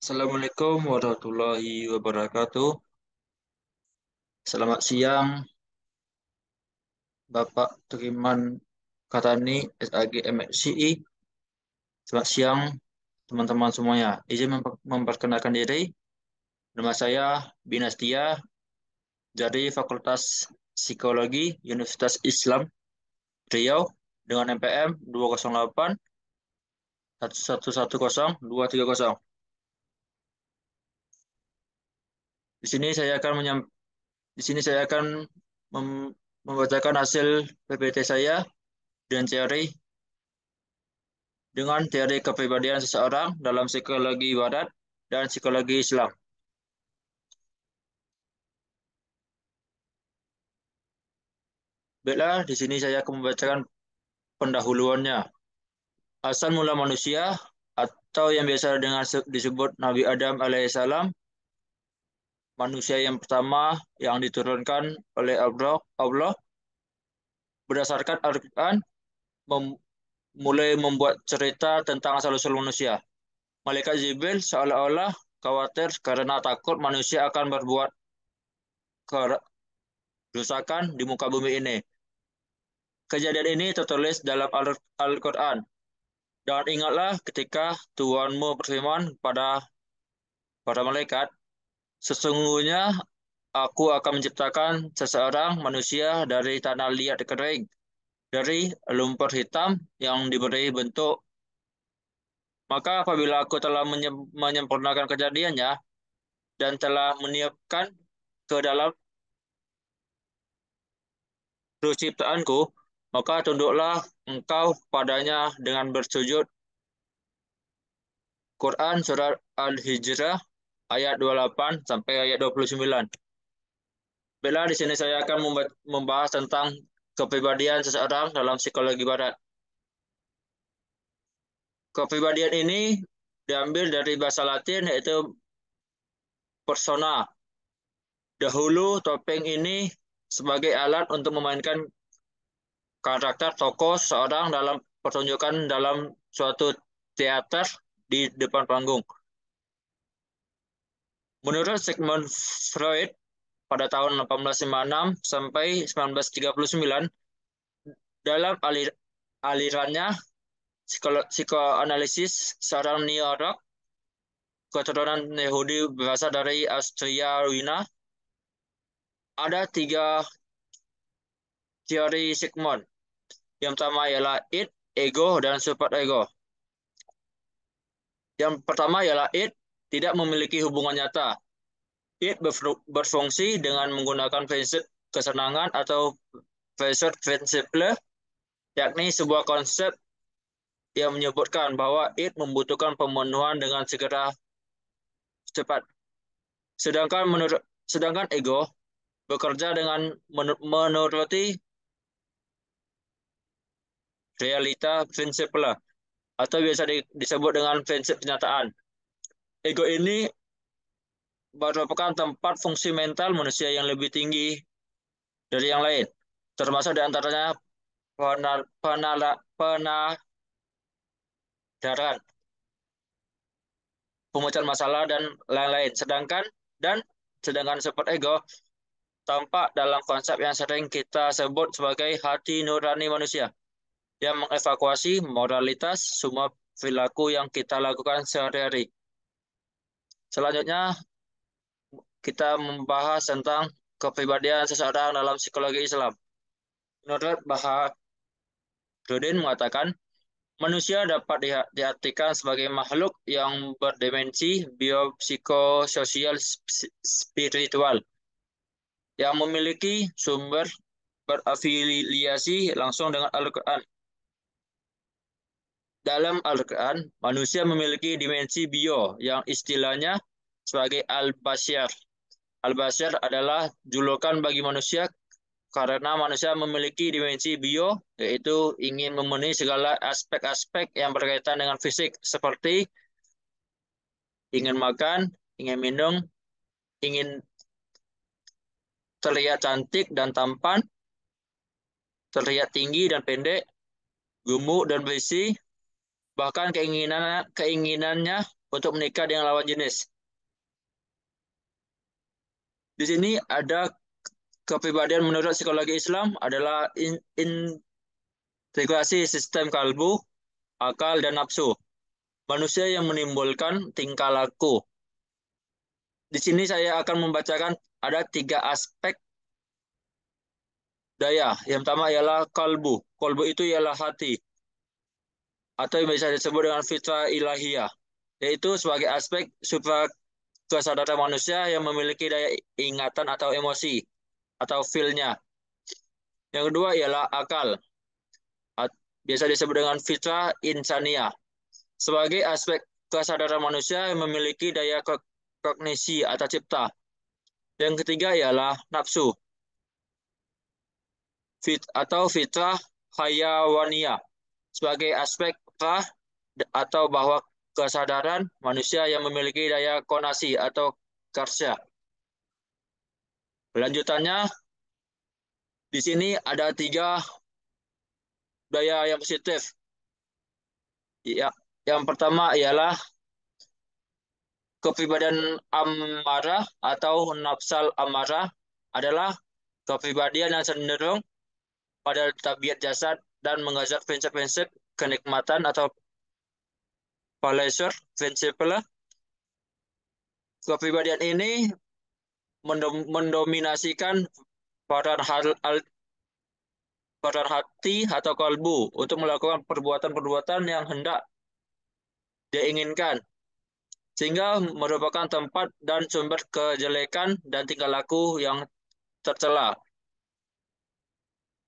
Assalamualaikum warahmatullahi wabarakatuh. Selamat siang, Bapak Triman Katani, SAG MSCI. Selamat siang, teman-teman semuanya. Izin memperkenalkan diri. Nama saya Binastia dari Fakultas Psikologi Universitas Islam Riau dengan NPM 208 1110230. Di sini saya akan membacakan hasil PPT saya dan teori kepribadian seseorang dalam psikologi Barat dan psikologi Islam. Baiklah, di sini saya akan membacakan pendahuluannya. Asal mula manusia atau yang biasa dengan disebut Nabi Adam alaihissalam, manusia yang pertama yang diturunkan oleh Allah berdasarkan Al-Quran mulai membuat cerita tentang asal-usul manusia. Malaikat Jibril seolah-olah khawatir karena takut manusia akan berbuat kerusakan di muka bumi ini. Kejadian ini tertulis dalam Al-Quran. Dan ingatlah ketika Tuhanmu berfirman pada para malaikat, sesungguhnya aku akan menciptakan seseorang manusia dari tanah liat kering, dari lumpur hitam yang diberi bentuk. Maka apabila aku telah menyempurnakan kejadiannya dan telah meniupkan ke dalam ruh ciptaanku, maka tunduklah engkau padanya dengan bersujud. Quran Surat Al-Hijrah ayat 28 sampai ayat 29. Bella, di sini saya akan membahas tentang kepribadian seseorang dalam psikologi barat. Kepribadian ini diambil dari bahasa Latin yaitu persona. Dahulu topeng ini sebagai alat untuk memainkan karakter tokoh seseorang dalam pertunjukan dalam suatu teater di depan panggung. Menurut Sigmund Freud, pada tahun 1856 sampai 1939, dalam alirannya psikoanalisis, seorang neurolog keturunan Yahudi berasal dari Austria Wina, ada tiga teori Sigmund. Yang pertama ialah id, ego, dan superego. Yang pertama ialah id tidak memiliki hubungan nyata. Id berfungsi dengan menggunakan prinsip kesenangan atau principle, yakni sebuah konsep yang menyebutkan bahwa id membutuhkan pemenuhan dengan segera cepat. Sedangkan ego bekerja dengan menuruti realita prinsipal atau biasa disebut dengan prinsip kenyataan. Ego ini merupakan tempat fungsi mental manusia yang lebih tinggi dari yang lain, termasuk diantaranya penadaran, pemecahan masalah, dan lain-lain. Sedangkan super ego tampak dalam konsep yang sering kita sebut sebagai hati nurani manusia, yang mengevakuasi moralitas semua perilaku yang kita lakukan sehari-hari. Selanjutnya, kita membahas tentang kepribadian seseorang dalam psikologi Islam. Menurut Baharudin mengatakan, manusia dapat diartikan sebagai makhluk yang berdimensi biopsikososial spiritual, yang memiliki sumber berafiliasi langsung dengan Al-Quran. Dalam Al-Quran, manusia memiliki dimensi bio yang istilahnya sebagai Al-Bashar. Al-Bashar adalah julukan bagi manusia karena manusia memiliki dimensi bio, yaitu ingin memenuhi segala aspek-aspek yang berkaitan dengan fisik, seperti ingin makan, ingin minum, ingin terlihat cantik dan tampan, terlihat tinggi dan pendek, gemuk dan berisi, bahkan keinginannya untuk menikah dengan lawan jenis. Di sini ada kepribadian menurut psikologi Islam adalah integrasi sistem kalbu, akal, dan nafsu. Manusia yang menimbulkan tingkah laku. Di sini saya akan membacakan ada 3 aspek daya. Yang pertama ialah kalbu. Kalbu itu ialah hati atau yang bisa disebut dengan fitrah ilahiyah, yaitu sebagai aspek supra kesadaran manusia yang memiliki daya ingatan atau emosi atau feel-nya. Yang kedua ialah akal, biasa disebut dengan fitrah insaniyah, sebagai aspek kesadaran manusia yang memiliki daya kognisi atau cipta. Yang ketiga ialah nafsu atau fitrah hayawaniyah, sebagai aspek fitrah atau bahwa kesadaran manusia yang memiliki daya konasi atau karsa. Lanjutannya, di sini ada 3 daya yang positif. Ya, yang pertama ialah kepribadian amarah atau nafsal amarah adalah kepribadian yang cenderung pada tabiat jasad dan mengejar prinsip-prinsip kenikmatan atau pleasure principle. Kepribadian ini mendominasikan pada hati atau kalbu untuk melakukan perbuatan-perbuatan yang hendak dia inginkan, sehingga merupakan tempat dan sumber kejelekan dan tingkah laku yang tercela.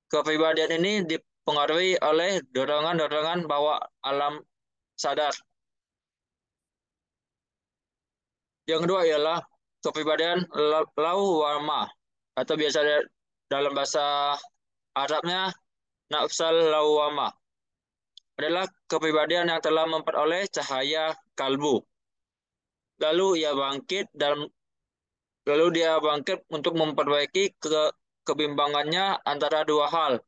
Kepribadian ini dipengaruhi oleh dorongan-dorongan bawah alam sadar. Yang kedua ialah kepribadian lawwamah atau biasa dalam bahasa Arabnya nafsal lawwamah, adalah kepribadian yang telah memperoleh cahaya kalbu. Lalu ia bangkit dan lalu dia bangkit untuk memperbaiki kebimbangannya antara 2 hal.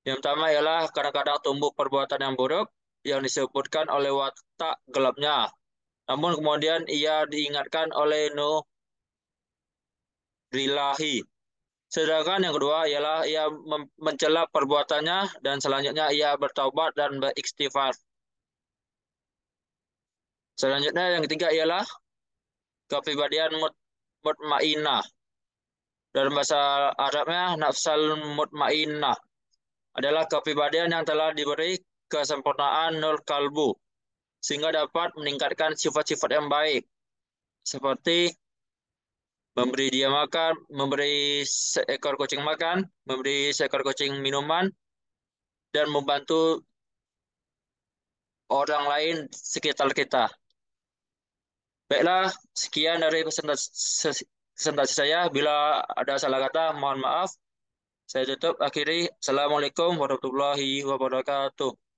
Yang pertama ialah kadang-kadang tumbuh perbuatan yang buruk yang disebutkan oleh watak gelapnya. Namun kemudian ia diingatkan oleh Nurillahi. Sedangkan yang kedua ialah ia mencela perbuatannya dan selanjutnya ia bertaubat dan beristighfar. Selanjutnya yang ketiga ialah kepribadian mutmainnah. Dalam bahasa Arabnya nafsal mutmainnah adalah kepribadian yang telah diberi kesempurnaan nur kalbu sehingga dapat meningkatkan sifat-sifat yang baik seperti memberi dia makan, memberi seekor kucing makan, memberi seekor kucing minuman, dan membantu orang lain sekitar kita. Baiklah, sekian dari presentasi saya. Bila ada salah kata, mohon maaf. Saya tutup akhiri. Assalamualaikum warahmatullahi wabarakatuh.